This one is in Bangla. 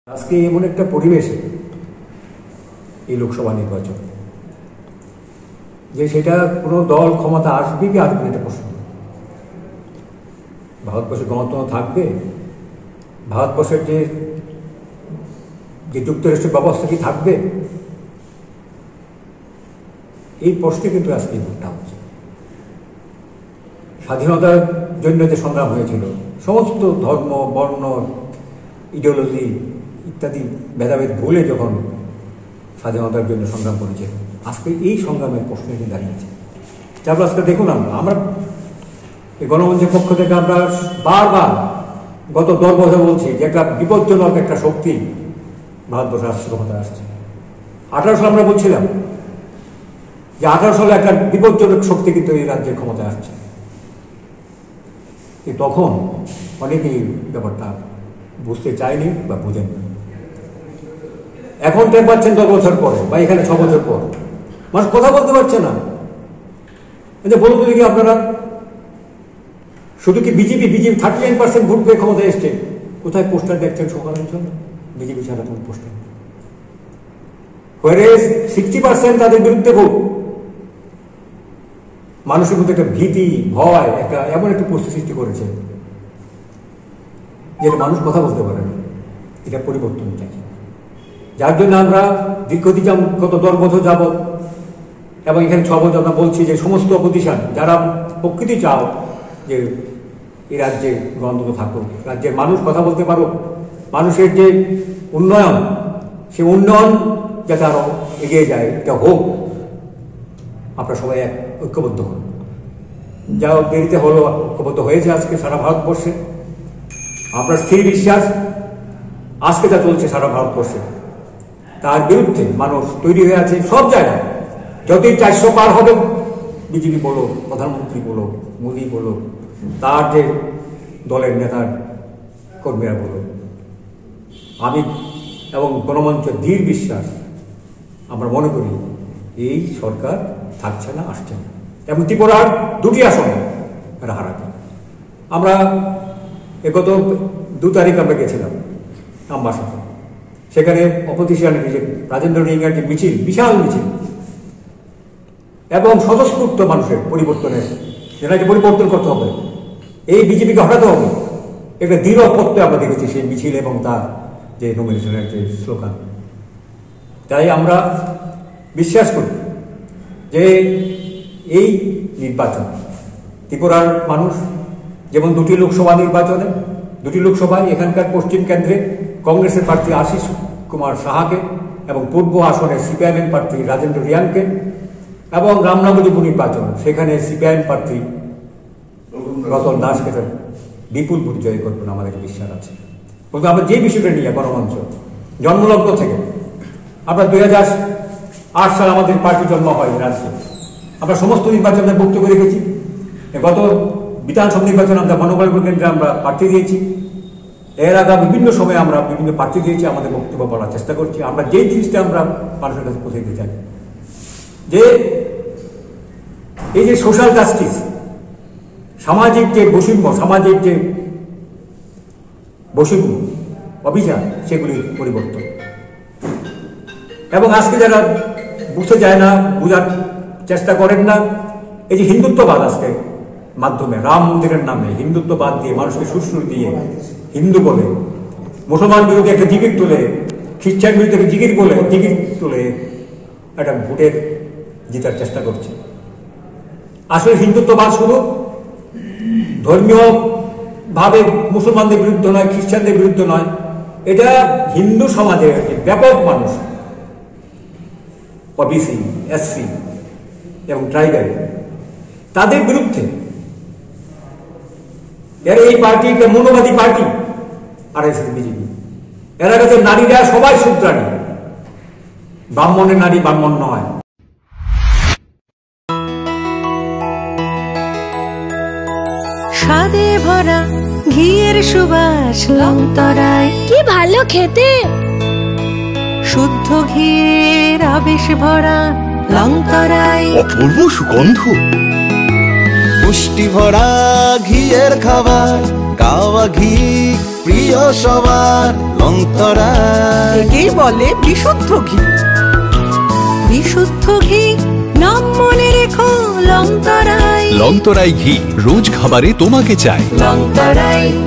আজকে এমন একটা পরিবেশে এই লোকসভা নির্বাচন যে সেটা কোনো দল ক্ষমতা আসবে কি আসবে এটা প্রশ্ন। ভারতবর্ষে গণতন্ত্র থাকবে, ভারতবর্ষের যে যুক্তরাষ্ট্রের ব্যবস্থা কি থাকবে, এই প্রশ্নে কিন্তু আজকে ভোটটা হচ্ছে। স্বাধীনতার জন্য যে সংগ্রাম হয়েছিল, সমস্ত ধর্ম বর্ণ ইডিওলজি ইত্যাদি ভেদাভেদ ভুলে যখন স্বাধীনতার জন্য সংগ্রাম করেছে, আজকে এই সংগ্রামের প্রশ্ন কিন্তু দাঁড়িয়েছে। তারপর আজকে দেখুন আমরা এই গণমঞ্চের পক্ষ থেকে আমরা বারবার গত 10 বছর বলছি যে একটা বিপজ্জনক একটা শক্তি ভারতবর্ষের রাষ্ট্র ক্ষমতায় আসছে। 18 সালে আমরা বলছিলাম যে 18 সালে একটা বিপজ্জনক শক্তি কিন্তু এই রাজ্যের ক্ষমতায় আসছে। তখন অনেকেই ব্যাপারটা বুঝতে চায়নি বা বুঝেনি। এখন টের পাচ্ছেন 10 বছর পরে বা এখানে 6 বছর পর মানুষ কথা বলতে পারছে না। বলুন তো দেখি আপনারা, শুধু কি বিজেপি 39% ভোট পেয়ে ক্ষমতায় এসছে, কোথায় পোস্টার দেখছেন সকালের জন্য? বিজেপি ছাড়া কোন পোস্টার? 60% তাদের বিরুদ্ধে ভোট। মানুষের মধ্যে একটা ভীতি ভয় একটা এমন একটা পরিস্থিতি সৃষ্টি করেছে যেটা মানুষ কথা বলতে পারে না। এটা পরিবর্তন চাই, যার জন্য আমরা দীর্ঘদিন গত 10 বছর যাবৎ এবং এখানে 6 বছর আমরা বলছি যে সমস্ত অপোজিশন যারা প্রকৃতি চাও যে এই রাজ্যে গণতন্ত্র থাকুক, রাজ্যের মানুষ কথা বলতে পারুক, মানুষের যে উন্নয়ন সে উন্নয়ন যাতে আরো এগিয়ে যায়, এটা হোক। আপনারা সবাই ঐক্যবদ্ধ হন। যা দেরিতে হলো ঐক্যবদ্ধ হয়েছে আজকে সারা ভারতবর্ষে। আপনার স্থির বিশ্বাস আজকে যা চলছে সারা ভারতবর্ষে তার বিরুদ্ধে মানুষ তৈরি হয়ে আছে সব জায়গায়। যতই 400 পার হবে, বিজেপি বলো, প্রধানমন্ত্রী বলো, মোদী বলো, তার যে দলের নেতার কর্মীরা বলো, আমি এবং গণমঞ্চ দৃঢ় বিশ্বাস আমরা মনে করি এই সরকার থাকছে না, আসছে না। এবং ত্রিপুরার 2টি আসন এরা হারাবে। আমরা গত 2 তারিখ আমরা গেছিলাম আমবাসাতে, সেখানে অপোজিশনের যে রাজেন্দ্র রিঙ্গার যে মিছিল, বিশাল মিছিল এবং স্বতঃস্ফূর্ত মানুষের পরিবর্তনের যেটাকে পরিবর্তন করতে হবে, এই বিজেপিকে হটাতে হবে, একটা দৃঢ় প্রত্যয় আমরা দেখেছি সেই মিছিল এবং তার যে নমিনেশনের যে স্লোগান। তাই আমরা বিশ্বাস করি যে এই নির্বাচন ত্রিপুরার মানুষ যেমন 2টি লোকসভা নির্বাচনে 2টি লোকসভায় এখানকার পশ্চিম কেন্দ্রে কংগ্রেসের প্রার্থী আশিস কুমার সাহাকে এবং পূর্ব আসনে সিপিআইএম প্রার্থী রাজেন্দ্র রিয়াংকে এবং রামনগর উপনির্বাচন সেখানে সিপিআইএম প্রার্থী রতন দাসকে বিপুল ভোট জয় করবেন আমাদের বিশ্বাস আছে। কিন্তু আমরা যে বিষয়টা নিয়ে গণমঞ্চ জন্মলগ্ন থেকে আমরা 2008 সালে আমাদের পার্টি জন্ম হয় রাজ্যে, আমরা সমস্ত নির্বাচনে বক্তব্য রেখেছি। গত বিধানসভা নির্বাচনে আমরা মনোবল কেন্দ্রে আমরা প্রার্থী দিয়েছি, এর আগে বিভিন্ন সময়ে আমরা বিভিন্ন প্রার্থী দিয়েছি, আমাদের বক্তব্য বলার চেষ্টা করছি। আমরা যেই জিনিসটা আমরা মানুষের কাছে পৌঁছে দিতে চাই যে এই যে সোশ্যাল জাস্টিস, সামাজিক যে বৈষম্য, সামাজিক যে বৈষম্য অভিযান, সেগুলির পরিবর্তন। এবং আজকে যারা বুঝতে চায় না, বোঝার চেষ্টা করেন না, এই যে হিন্দুত্ববাদ আজকে মাধ্যমে রাম মন্দিরের নামে হিন্দুত্ববাদ দিয়ে মানুষকে সুরসুর দিয়ে হিন্দু বলে, মুসলমান বিরোধী একটা জিগির তুলে, খ্রিস্টান বিরোধী একটা জিগির তুলে একটা ভোটের জেতার চেষ্টা করছে। আসলে হিন্দুত্ববাদ শুধু ধর্মীয় ভাবে মুসলমানদের বিরুদ্ধে নয়, খ্রিস্টানদের বিরুদ্ধে নয়, এটা হিন্দু সমাজের ব্যাপক মানুষ, ওবিসি, এসসি এবং ট্রাইবাল, তাদের বিরুদ্ধে। এরা এই পার্টি একটা মনোবাদী পার্টি আরএসএস বিজেপি। এরা কাছে নারীরা সবাই শূদ্রাণী, ব্রাহ্মণের নারী ব্রাহ্মণ নয়। স্বাদে ভরা ঘিয়ের সুবাস লংতরায়, কি ভালো খেতে। শুদ্ধ ঘিয়ের আবেশ ভরা লংতরায়, অপূর্ব সুগন্ধ, পুষ্টি ভরা ঘিয়ের খাবার, গাওয়া ঘি প্রিয় সবার লংতরায়। একেই বলে বিশুদ্ধ ঘি। বিশুদ্ধ ঘি নাম মনে রেখো লংতরাই। লংতরাই ঘি রোজ খাবারে তোমাকে চাই। লংতরাই।